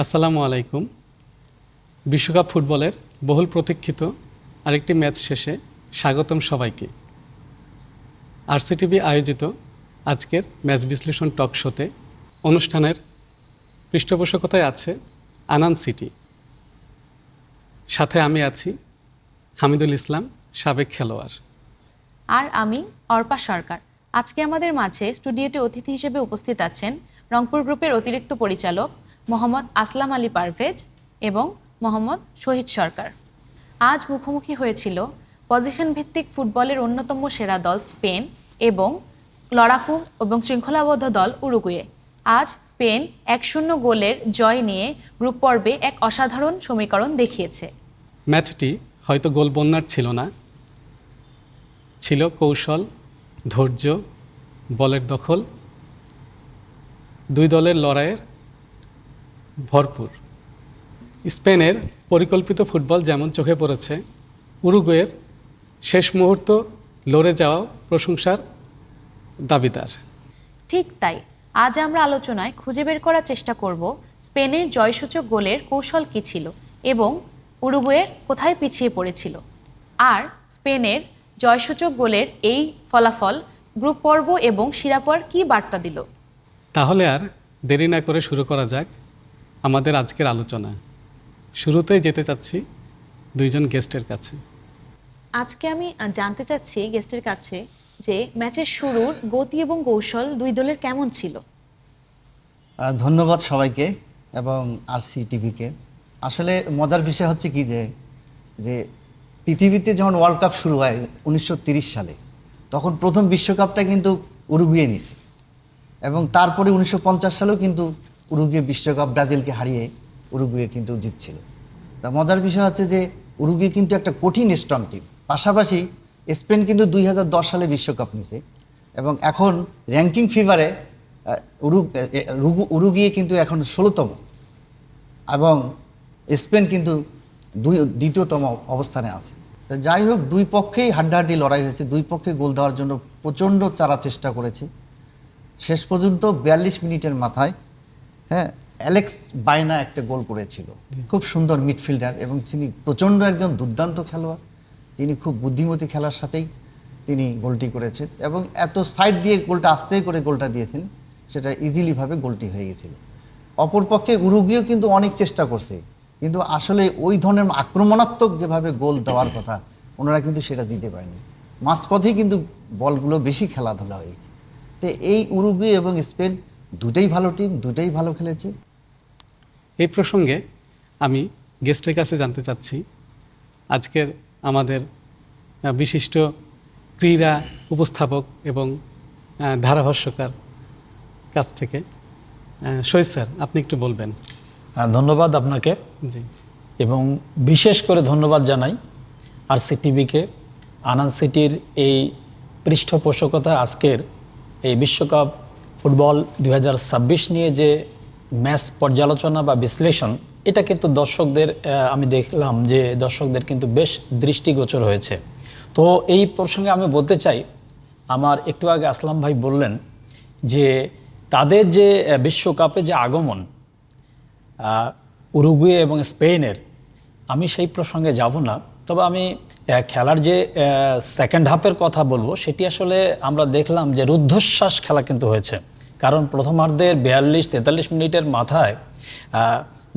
আসসালামু আলাইকুম। বিশ্বকাপ ফুটবলের বহুল প্রতীক্ষিত আরেকটি ম্যাচ শেষে স্বাগতম সবাইকে। আরসিটিভি আয়োজিত আজকের ম্যাচ বিশ্লেষণ টক শোতে অনুষ্ঠানের পৃষ্ঠপোষকতায় আছে আনান সিটি, সাথে আমি আছি হামিদুল ইসলাম, সাবেক খেলোয়াড়। আর আমি অর্পা সরকার। আজকে আমাদের মাঝে স্টুডিওতে অতিথি হিসেবে উপস্থিত আছেন রংপুর গ্রুপের অতিরিক্ত পরিচালক মোহাম্মদ আসলাম আলী পারভেজ এবং মোহাম্মদ শহীদ সরকার। আজ মুখোমুখি হয়েছিল পজিশন ভিত্তিক ফুটবলের অন্যতম সেরা দল স্পেন এবং লড়াকু এবং শৃঙ্খলাবদ্ধ দল উরুগুয়ে। আজ স্পেন 1-0 গোলের জয় নিয়ে গ্রুপ পর্বে এক অসাধারণ সমীকরণ দেখিয়েছে। ম্যাচটি হয়তো গোল বন্যার ছিল না, ছিল কৌশল, ধৈর্য, বলের দখল, দুই দলের লড়াইয়ের ভরপুর। স্পেনের পরিকল্পিত ফুটবল যেমন চোখে পড়েছে, উরুগুয়ের শেষ মুহূর্ত লড়ে যাওয়া প্রশংসার দাবিদার। ঠিক তাই আজ আমরা আলোচনায় খুঁজে বের করার চেষ্টা করব স্পেনের জয়সূচক গোলের কৌশল কী ছিল এবং উরুগুয়ের কোথায় পিছিয়ে পড়েছিল, আর স্পেনের জয়সূচক গোলের এই ফলাফল গ্রুপ পর্ব এবং শিরোপার কী বার্তা দিল। তাহলে আর দেরি না করে শুরু করা যাক আমাদের আজকের আলোচনা। শুরুতেই যেতে চাচ্ছি দুইজন গেস্টের কাছে। আজকে আমি জানতে চাচ্ছি গেস্টের কাছে যে ম্যাচের শুরুর গতি এবং কৌশল দুই দলের কেমন ছিল। ধন্যবাদ সবাইকে এবং আরসিটিভিকে। আসলে মজার বিষয় হচ্ছে কি যে পৃথিবীতে যখন ওয়ার্ল্ড কাপ শুরু হয় 1930 সালে, তখন প্রথম বিশ্বকাপটা কিন্তু উরুগুয়ে নিছে এবং তারপরে 1950 সালেও কিন্তু উরুগুয়ে বিশ্বকাপ ব্রাজিলকে হারিয়ে উরুগুয়ে কিন্তু জিতছিল। তা মজার বিষয় হচ্ছে যে উরুগুয়ে কিন্তু একটা কঠিন স্ট্রং টিম। পাশাপাশি স্পেন কিন্তু 2010 সালে বিশ্বকাপ নিছে এবং এখন র্যাঙ্কিং ফিভারে উরুগুয়ে কিন্তু এখন 16তম এবং স্পেন কিন্তু দ্বিতীয়তম অবস্থানে আছে। তা যাই হোক, দুই পক্ষেই হাড্ডাহাড্ডি লড়াই হয়েছে, দুই পক্ষে গোল দেওয়ার জন্য প্রচণ্ড চারা চেষ্টা করেছে। শেষ পর্যন্ত 42 মিনিটের মাথায় অ্যালেক্স বাইনা একটা গোল করেছিল। খুব সুন্দর মিডফিল্ডার এবং তিনি প্রচণ্ড একজন দুর্দান্ত খেলোয়াড়। তিনি খুব বুদ্ধিমতী খেলার সাথেই তিনি গোলটি করেছেন এবং এত সাইড দিয়ে গোলটা আস্তে করে গোলটা দিয়েছেন, সেটা ইজিলিভাবে গোলটি হয়ে গেছিল। অপরপক্ষে উরুগুয়েও কিন্তু অনেক চেষ্টা করছে, কিন্তু আসলে ওই ধরনের আক্রমণাত্মক যেভাবে গোল দেওয়ার কথা ওনারা কিন্তু সেটা দিতে পারেনি। মাঝপথেই কিন্তু বলগুলো বেশি খেলাধুলা হয়েছে। তো এই উরুগুয়ে এবং স্পেন দুটোই ভালো টিম, দুটোই ভালো খেলেছে। এই প্রসঙ্গে আমি গেস্টের কাছে জানতে চাচ্ছি আজকের আমাদের বিশিষ্ট ক্রীড়া উপস্থাপক এবং ধারাভাষ্যকার কাছ থেকে। শহীদ স্যার, আপনি একটু বলবেন। ধন্যবাদ আপনাকে। জি। এবং বিশেষ করে ধন্যবাদ জানাই আরসিটিভিকে, আনান সিটির এই পৃষ্ঠপোষকতা আজকের এই বিশ্বকাপ ফুটবল 2026 নিয়ে যে ম্যাচ পর্যালোচনা বা বিশ্লেষণ, এটা কিন্তু দর্শকদের আমি দেখলাম যে দর্শকদের কিন্তু বেশ দৃষ্টিগোচর হয়েছে। তো এই প্রসঙ্গে আমি বলতে চাই, আমার একটু আগে আসলাম ভাই বললেন যে তাদের যে বিশ্বকাপে যে আগমন উরুগুয়ে এবং স্পেনের, আমি সেই প্রসঙ্গে যাব না। তবে আমি খেলার যে সেকেন্ড হাফের কথা বলবো, সেটি আসলে আমরা দেখলাম যে রুদ্ধশ্বাস খেলা কিন্তু হয়েছে। কারণ প্রথমার্ধের 42-43 মিনিটের মাথায়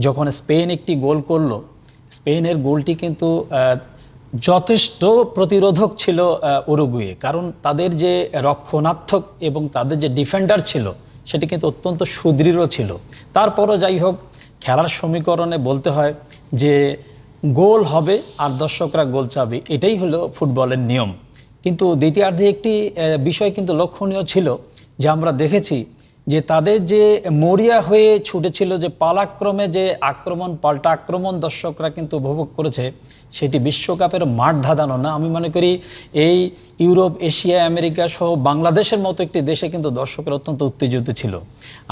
যখন স্পেন একটি গোল করলো, স্পেনের গোলটি কিন্তু যথেষ্ট প্রতিরোধক ছিল উরুগুয়ে। কারণ তাদের যে রক্ষণাত্মক এবং তাদের যে ডিফেন্ডার ছিল সেটি কিন্তু অত্যন্ত সুদৃঢ় ছিল। তারপরও যাই হোক, খেলার সমীকরণে বলতে হয় যে গোল হবে আর দর্শকরা গোল চাবে, এটাই হলো ফুটবলের নিয়ম। কিন্তু দ্বিতীয়ার্ধে একটি বিষয় কিন্তু লক্ষণীয় ছিল যে আমরা দেখেছি যে তাদের যে মরিয়া হয়ে ছুটেছিল, যে পালাক্রমে যে আক্রমণ, পাল্টা আক্রমণ দর্শকরা কিন্তু উপভোগ করেছে, সেটি বিশ্বকাপের মাঠ ধাঁধানো না। আমি মনে করি এই ইউরোপ, এশিয়া, আমেরিকা সহ বাংলাদেশের মতো একটি দেশে কিন্তু দর্শকরা অত্যন্ত উত্তেজিত ছিল।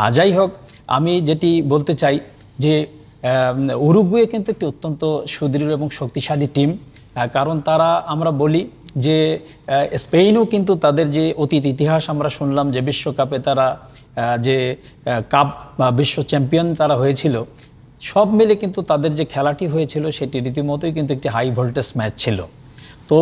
আর যাই হোক, আমি যেটি বলতে চাই যে উরুগুয়ে কিন্তু একটি অত্যন্ত সুদৃঢ় এবং শক্তিশালী টিম। কারণ তারা, আমরা বলি যে স্পেনও কিন্তু তাদের যে অতীত ইতিহাস আমরা শুনলাম যে বিশ্বকাপে তারা যে কাপ বা বিশ্ব চ্যাম্পিয়ন তারা হয়েছিল, সব মিলে কিন্তু তাদের যে খেলাটি হয়েছিল সেটি রীতিমতোই কিন্তু একটি হাই ভোল্টেজ ম্যাচ ছিল। তো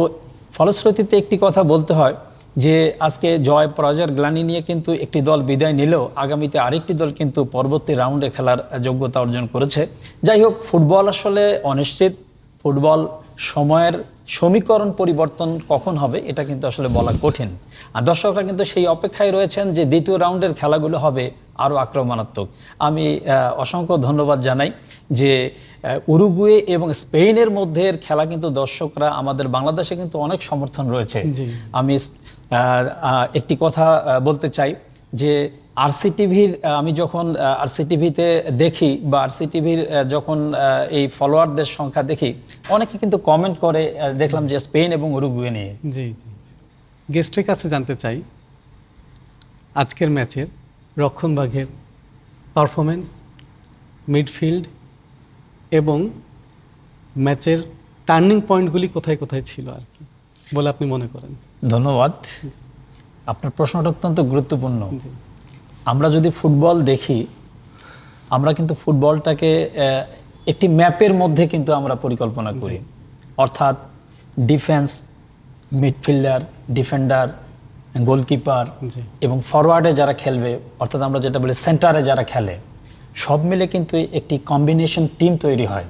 ফলশ্রুতিতে একটি কথা বলতে হয় যে আজকে জয় পরাজয়ের গ্লানি নিয়ে কিন্তু একটি দল বিদায় নিলেও আগামীতে আরেকটি দল কিন্তু পরবর্তী রাউন্ডে খেলার যোগ্যতা অর্জন করেছে। যাই হোক, ফুটবল আসলে অনিশ্চিত। ফুটবল সময়ের সমীকরণ পরিবর্তন কখন হবে এটা কিন্তু আসলে বলা কঠিন। আর দর্শকরা কিন্তু সেই অপেক্ষায় রয়েছেন যে দ্বিতীয় রাউন্ডের খেলাগুলো হবে আরও আক্রমণাত্মক। আমি অসংখ্য ধন্যবাদ জানাই যে উরুগুয়ে এবং স্পেনের মধ্যে খেলা কিন্তু দর্শকরা আমাদের বাংলাদেশে কিন্তু অনেক সমর্থন রয়েছে। আমি একটি কথা বলতে চাই যে আরসিটিভির আমি যখন আরসিটিভিতে দেখি বা আরসিটিভির যখন এই ফলোয়ারদের সংখ্যা দেখি, অনেকে কিন্তু কমেন্ট করে দেখলাম যে স্পেন এবং উরুগুয়ে নিয়ে। জি জি গেস্টের কাছে জানতে চাই আজকের ম্যাচের রক্ষণভাগের পারফরমেন্স, মিডফিল্ড এবং ম্যাচের টার্নিং পয়েন্টগুলি কোথায় কোথায় ছিল আর কি বলে আপনি মনে করেন? ধন্যবাদ, আপনার প্রশ্নটা অত্যন্ত গুরুত্বপূর্ণ। জি আমরা যদি ফুটবল দেখি, আমরা কিন্তু ফুটবলটাকে একটি ম্যাপের মধ্যে কিন্তু আমরা পরিকল্পনা করি। অর্থাৎ ডিফেন্স, মিডফিল্ডার, ডিফেন্ডার, গোলকিপার জি এবং ফরওয়ার্ডে যারা খেলবে, অর্থাৎ আমরা যেটা বলি সেন্টারে যারা খেলে, সব মিলে কিন্তু একটি কম্বিনেশন টিম তৈরি হয়।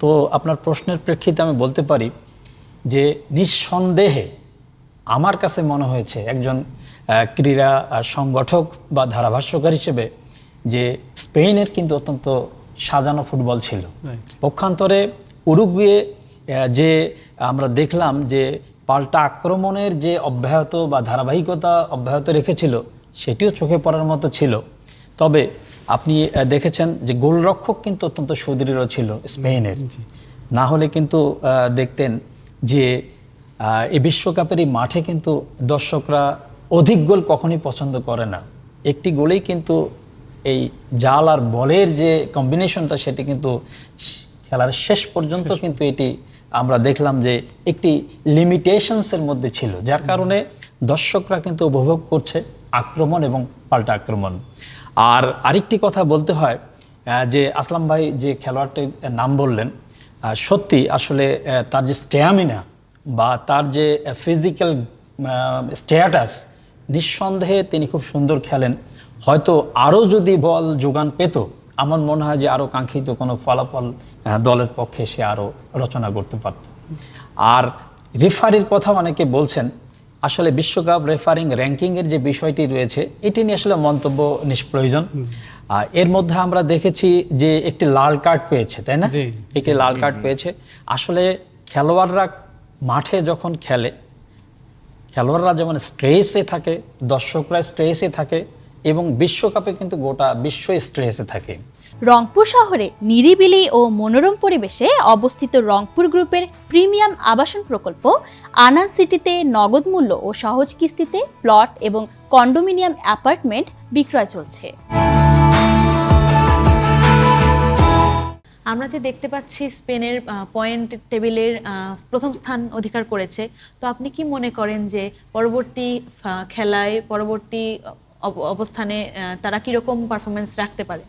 তো আপনার প্রশ্নের প্রেক্ষিতে আমি বলতে পারি যে নিঃসন্দেহে আমার কাছে মনে হয়েছে একজন ক্রীড়া সংগঠক বা ধারাভাষ্যকার হিসেবে যে স্পেনের কিন্তু অত্যন্ত সাজানো ফুটবল ছিল। পক্ষান্তরে উরুগুয়ে যে আমরা দেখলাম যে পাল্টা আক্রমণের যে অব্যাহত বা ধারাবাহিকতা অব্যাহত রেখেছিল সেটিও চোখে পড়ার মতো ছিল। তবে আপনি দেখেছেন যে গোলরক্ষক কিন্তু অত্যন্ত সুদৃঢ় ছিল স্পেনের। না হলে কিন্তু দেখতেন যে এই বিশ্বকাপের এই মাঠে কিন্তু দর্শকরা অধিক গোল কখনোই পছন্দ করে না। একটি গোলেই কিন্তু এই জাল আর বলের যে কম্বিনেশনটা সেটি কিন্তু খেলার শেষ পর্যন্ত কিন্তু এটি আমরা দেখলাম যে একটি লিমিটেশনসের মধ্যে ছিল, যার কারণে দর্শকরা কিন্তু উপভোগ করছে আক্রমণ এবং পাল্টা আক্রমণ। আর আরেকটি কথা বলতে হয় যে আসলাম ভাই যে খেলোয়াড়টির নাম বললেন, সত্যি আসলে তার যে স্ট্যামিনা বা তার যে ফিজিক্যাল স্ট্যাটাস, নিঃসন্দেহে তিনি খুব সুন্দর খেলেন। হয়তো আরও যদি বল যোগান পেত, আমার মনে হয় যে আরও কাঙ্ক্ষিত কোনো ফলাফল দলের পক্ষে সে আরও রচনা করতে পারত। আর রেফারির কথা অনেকে বলছেন, আসলে বিশ্বকাপ রেফারিং র্যাঙ্কিংয়ের যে বিষয়টি রয়েছে এটি নিয়ে আসলে মন্তব্য নিষ্প্রয়োজন। এর মধ্যে আমরা দেখেছি যে একটি লাল কার্ড পেয়েছে, তাই না? একটি লাল কার্ড পেয়েছে। আসলে খেলোয়াড়রা মাঠে যখন খেলে, খেলোয়াড়রা যেমন স্ট্রেসে থাকে, দর্শকরা স্ট্রেসে থাকে এবং বিশ্বকাপে কিন্তু গোটা বিশ্ব স্ট্রেসে থাকে। রংপুর শহরে নিরিবিলি ও মনোরম পরিবেশে অবস্থিত রংপুর গ্রুপের প্রিমিয়াম আবাসন প্রকল্প আনান সিটিতে নগদ মূল্য ও সহজ কিস্তিতে প্লট এবং কন্ডোমিনিয়াম অ্যাপার্টমেন্ট বিক্রয় চলছে। আমরা যে দেখতে পাচ্ছি স্পেনের পয়েন্ট টেবিলের প্রথম স্থান অধিকার করেছে, তো আপনি কি মনে করেন যে পরবর্তী খেলায় পরবর্তী অবস্থানে তারা কীরকম পারফরমেন্স রাখতে পারে?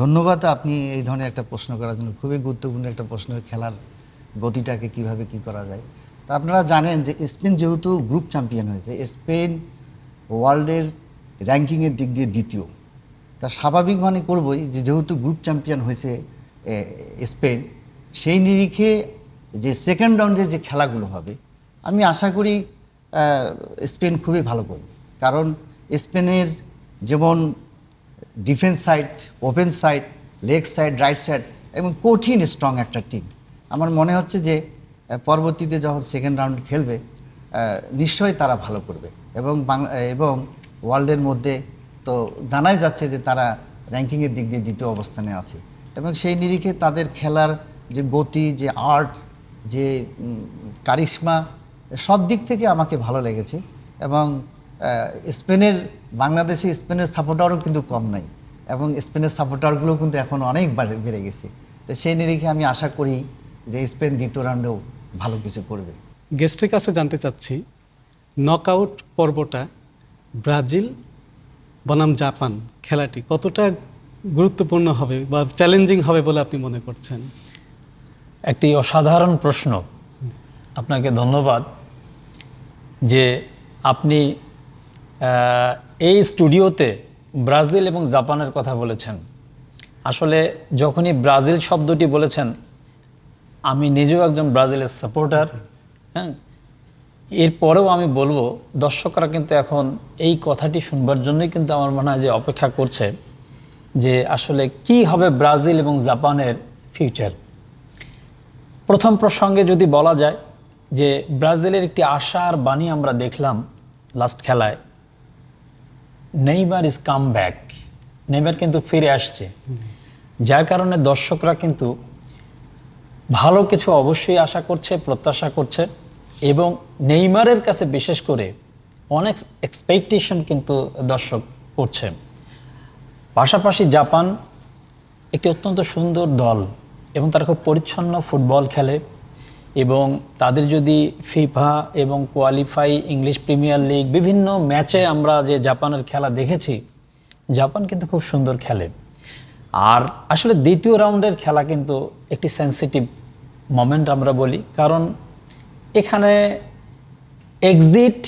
ধন্যবাদ আপনি এই ধরনের একটা প্রশ্ন করার জন্য। খুবই গুরুত্বপূর্ণ একটা প্রশ্ন, খেলার গতিটাকে কিভাবে কি করা যায়। তা আপনারা জানেন যে স্পেন যেহেতু গ্রুপ চ্যাম্পিয়ন হয়েছে, স্পেন ওয়ার্ল্ডের র্যাঙ্কিংয়ের দিক দিয়ে দ্বিতীয়। তা স্বাভাবিক মানে করবই যে যেহেতু গ্রুপ চ্যাম্পিয়ন হয়েছে স্পেন, সেই নিরিখে যে সেকেন্ড রাউন্ডে যে খেলাগুলো হবে আমি আশা করি স্পেন খুবই ভালো করবে। কারণ স্পেনের যেমন defence side, open side, leg side, right side এবং কঠিন স্ট্রং একটা টিম। আমার মনে হচ্ছে যে পরবর্তীতে যখন সেকেন্ড রাউন্ড খেলবে নিশ্চয়ই তারা ভালো করবে এবং ওয়ার্ল্ডের মধ্যে তো জানাই যাচ্ছে যে তারা র্যাঙ্কিংয়ের দিক দিয়ে দ্বিতীয় অবস্থানে আছে এবং সেই নিরিখে তাদের খেলার যে গতি, যে আর্টস, যে কারিশমা, সব দিক থেকে আমাকে ভালো লেগেছে। এবং বাংলাদেশে স্পেনের সাপোর্টারও কিন্তু কম নাই এবং স্পেনের সাপোর্টারগুলো কিন্তু এখন অনেক বেড়ে গেছে। তো সেই নিরিখে আমি আশা করি যে স্পেন দ্বিতীয় রাউন্ডেও ভালো কিছু করবে। গেস্টের কাছে জানতে চাচ্ছি নকআউট পর্বটা ব্রাজিল বনাম জাপান খেলাটি কতটা গুরুত্বপূর্ণ হবে বা চ্যালেঞ্জিং হবে বলে আপনি মনে করছেন? একটি অসাধারণ প্রশ্ন। আপনাকে ধন্যবাদ যে আপনি এই স্টুডিওতে ব্রাজিল এবং জাপানের কথা বলেছেন। আসলে যখনই ব্রাজিল শব্দটি বলেছেন, আমি নিজেও একজন ব্রাজিলের সাপোর্টার। হ্যাঁ, এরপরেও আমি বলবো দর্শকরা কিন্তু এখন এই কথাটি শুনবার জন্যই কিন্তু আমার মনে হয় যে অপেক্ষা করছে যে আসলে কি হবে ব্রাজিল এবং জাপানের ফিউচার। প্রথম প্রসঙ্গে যদি বলা যায় যে ব্রাজিলের একটি আশার বাণী আমরা দেখলাম লাস্ট খেলায়, Neymar is come back. Neymar কিন্তু ফিরে আসছে, যার কারণে দর্শকরা কিন্তু ভালো কিছু অবশ্যই আশা করছে, প্রত্যাশা করছে, এবং নেইমারের কাছে বিশেষ করে অনেক এক্সপেকটেশন কিন্তু দর্শক করছে। পাশাপাশি জাপান একটি অত্যন্ত সুন্দর দল এবং তারা খুব পরিচ্ছন্ন ফুটবল খেলে, এবং তাদের যদি ফিফা এবং কোয়ালিফাই, ইংলিশ প্রিমিয়ার লিগ, বিভিন্ন ম্যাচে আমরা যে জাপানের খেলা দেখেছি, জাপান কিন্তু খুব সুন্দর খেলে। আর আসলে দ্বিতীয় রাউন্ডের খেলা কিন্তু একটি সেন্সিটিভ মোমেন্ট আমরা বলি, কারণ এখানে এক্সিট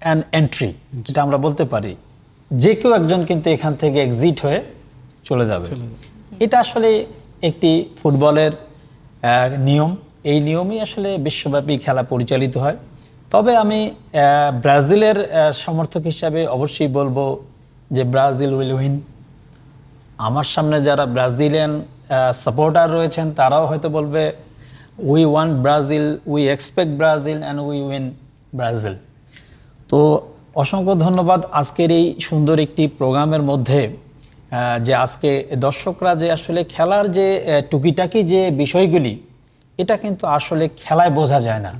অ্যান্ড এন্ট্রি, এটা আমরা বলতে পারি যে কেউ একজন কিন্তু এখান থেকে এক্সিট হয়ে চলে যাবে। এটা আসলে একটি ফুটবলের নিয়ম। এই নিয়মই আসলে বিশ্বব্যাপী খেলা পরিচালিত হয়। তবে আমি ব্রাজিলের সমর্থক হিসাবে অবশ্যই বলবো যে ব্রাজিল উইল উইন। আমার সামনে যারা ব্রাজিলিয়ান সাপোর্টার রয়েছেন তারাও হয়তো বলবে we want Brazil, we expect Brazil and we win Brazil. তো অসংখ্য ধন্যবাদ আজকের এই সুন্দর একটি প্রোগ্রামের মধ্যে যে আজকে দর্শকরা যে আসলে খেলার যে টুকিটাকি যে বিষয়গুলি, এটা কিন্তু আসলে খেলায় বোঝা যায় না।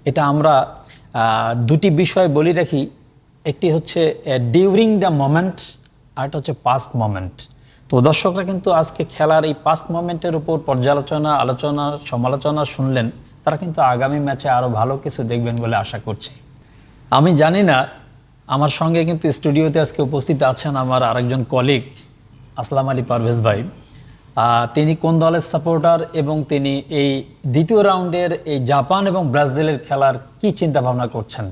এটা আমরা দুটি বিষয় বলি রাখি, একটি হচ্ছে ডিউরিং দ্য মোমেন্ট, আর একটা হচ্ছে পাস্ট মোমেন্ট। তো দর্শকরা কিন্তু আজকে খেলার এই পাস্ট মোমেন্টের উপর পর্যালোচনা, আলোচনা, সমালোচনা শুনলেন। তারা কিন্তু আগামী ম্যাচে আরও ভালো কিছু দেখবেন বলে আশা করছি। আমি জানি না, আমার সঙ্গে কিন্তু স্টুডিওতে আজকে উপস্থিত আছেন আমার আরেকজন কলিগ আসলাম আলী পারভেজ ভাই। তিনি কোন দলের সাপোর্টার এবং তিনি এই দ্বিতীয় রাউন্ডের এই জাপান এবং ব্রাজিলের খেলার কি চিন্তা ভাবনা করছেন?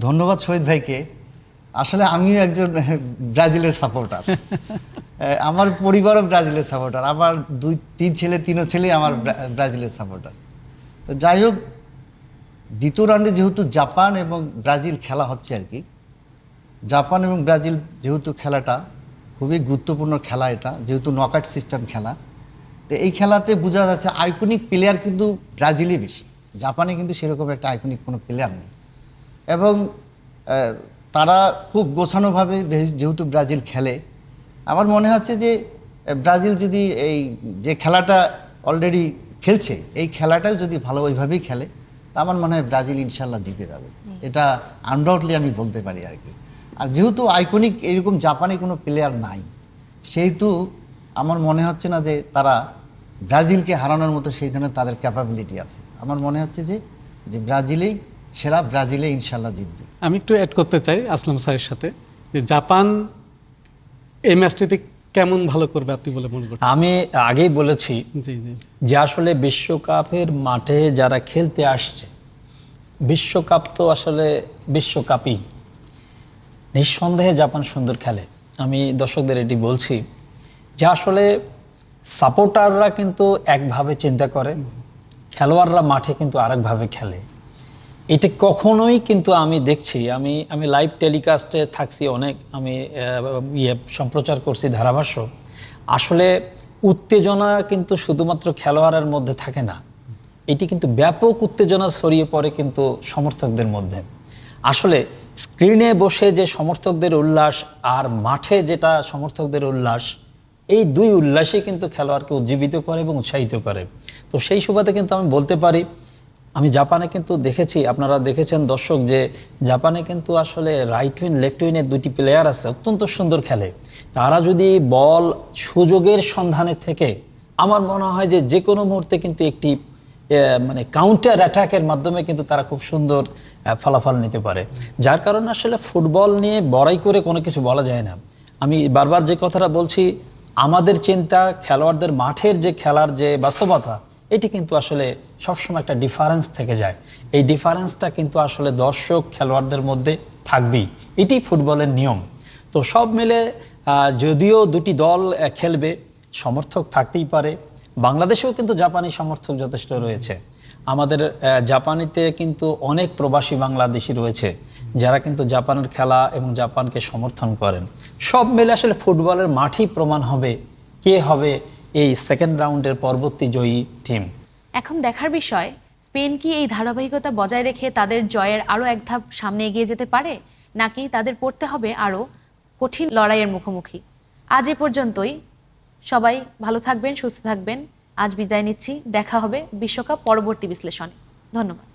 ধন্যবাদ শহীদ ভাইকে। আসলে আমিও একজন ব্রাজিলের সাপোর্টার। আমার পরিবারও ব্রাজিলের সাপোর্টার। আমার তিনও ছেলে আমার ব্রাজিলের সাপোর্টার। তো যাই হোক, দ্বিতীয় রাউন্ডে যেহেতু জাপান এবং ব্রাজিল খেলা হচ্ছে আর কি, জাপান এবং ব্রাজিল যেহেতু খেলাটা খুবই গুরুত্বপূর্ণ খেলা, এটা যেহেতু নকআউট সিস্টেম খেলা, তো এই খেলাতে বোঝা যাচ্ছে আইকনিক প্লেয়ার কিন্তু ব্রাজিলই বেশি। জাপানে কিন্তু সেরকম একটা আইকনিক কোনো প্লেয়ার নেই, এবং তারা খুব গোছানোভাবে যেহেতু ব্রাজিল খেলে, আমার মনে হচ্ছে যে ব্রাজিল যদি এই যে খেলাটা অলরেডি খেলছে, এই খেলাটাও যদি ভালো ওইভাবেই খেলে, তা আমার মনে হয় ব্রাজিল ইনশাল্লাহ জিতে যাবে। এটা আনডাউটলি আমি বলতে পারি আর কি। আর যেহেতু আইকনিক এরকম জাপানে কোনো প্লেয়ার নাই, সেহেতু আমার মনে হচ্ছে না যে তারা ব্রাজিলকে হারানোর মতো সেই ধরনের তাদের ক্যাপাবিলিটি আছে। আমার মনে হচ্ছে যে ব্রাজিলেই সেরা, ব্রাজিলে ইনশাল্লাহ জিতবে। আমি একটু অ্যাড করতে চাই আসলাম স্যারের সাথে, যে জাপান এই ম্যাচটিতে কেমন ভালো করবে আপনি বলে মনে করছেন? আমি আগেই বলেছি জি জি যে আসলে বিশ্বকাপের মাঠে যারা খেলতে আসছে, বিশ্বকাপ তো আসলে বিশ্বকাপই, নিঃসন্দেহে জাপান সুন্দর খেলে। আমি দর্শকদের এটি বলছি যে আসলে সাপোর্টাররা কিন্তু একভাবে চিন্তা করে, খেলোয়াড়রা মাঠে কিন্তু আরেকভাবে খেলে। এটা কখনোই কিন্তু আমি দেখছি, আমি লাইভ টেলিকাস্টে থাকছি অনেক, আমি সম্প্রচার করছি ধারাভাষ্য। আসলে উত্তেজনা কিন্তু শুধুমাত্র খেলোয়াড়ের মধ্যে থাকে না, এটি কিন্তু ব্যাপক উত্তেজনা ছড়িয়ে পড়ে কিন্তু সমর্থকদের মধ্যে। আসলে স্ক্রিনে বসে যে সমর্থকদের উল্লাস আর মাঠে যেটা সমর্থকদের উল্লাস, এই দুই উল্লাসই কিন্তু খেলোয়াড়কে উজ্জীবিত করে এবং উৎসাহিত করে। তো সেই সুবাদে কিন্তু আমি বলতে পারি, আমি জাপানে কিন্তু দেখেছি, আপনারা দেখেছেন দর্শক, যে জাপানে কিন্তু আসলে রাইট উইন লেফট উইনের দুটি প্লেয়ার আছে, অত্যন্ত সুন্দর খেলে। তারা যদি বল সুযোগের সন্ধানে থেকে, আমার মনে হয় যে কোনো মুহূর্তে কিন্তু একটি মানে কাউন্টার অ্যাটাকের মাধ্যমে কিন্তু তারা খুব সুন্দর ফলাফল নিতে পারে। যার কারণে আসলে ফুটবল নিয়ে বড়াই করে কোনো কিছু বলা যায় না। আমি বারবার যে কথাটা বলছি, আমাদের চিন্তা, খেলোয়াড়দের মাঠের যে খেলার যে বাস্তবতা, এটি কিন্তু আসলে সবসময় একটা ডিফারেন্স থেকে যায়। এই ডিফারেন্সটা কিন্তু আসলে দর্শক খেলোয়াড়দের মধ্যে থাকবেই, এটি ফুটবলের নিয়ম। তো সব মিলে যদিও দুটি দল খেলবে, সমর্থক থাকতেই পারে। বাংলাদেশেও কিন্তু জাপানি সমর্থক যথেষ্ট রয়েছে। আমাদের জাপানিতে কিন্তু অনেক প্রবাসী বাংলাদেশি রয়েছে যারা কিন্তু জাপানের খেলা এবং জাপানকে সমর্থন করেন। সব মিলে আসলে ফুটবলের মাঠই প্রমাণ হবে কে হবে এই সেকেন্ড রাউন্ডের পরবর্তী জয়ী টিম। এখন দেখার বিষয়, স্পেন কি এই ধারাবাহিকতা বজায় রেখে তাদের জয়ের আরও এক ধাপ সামনে এগিয়ে যেতে পারে, নাকি তাদের পড়তে হবে আরও কঠিন লড়াইয়ের মুখোমুখি। আজ এ পর্যন্তই। সবাই ভালো থাকবেন, সুস্থ থাকবেন। আজ বিদায় নিচ্ছি। দেখা হবে বিশ্বকাপ পরবর্তী বিশ্লেষণে। ধন্যবাদ।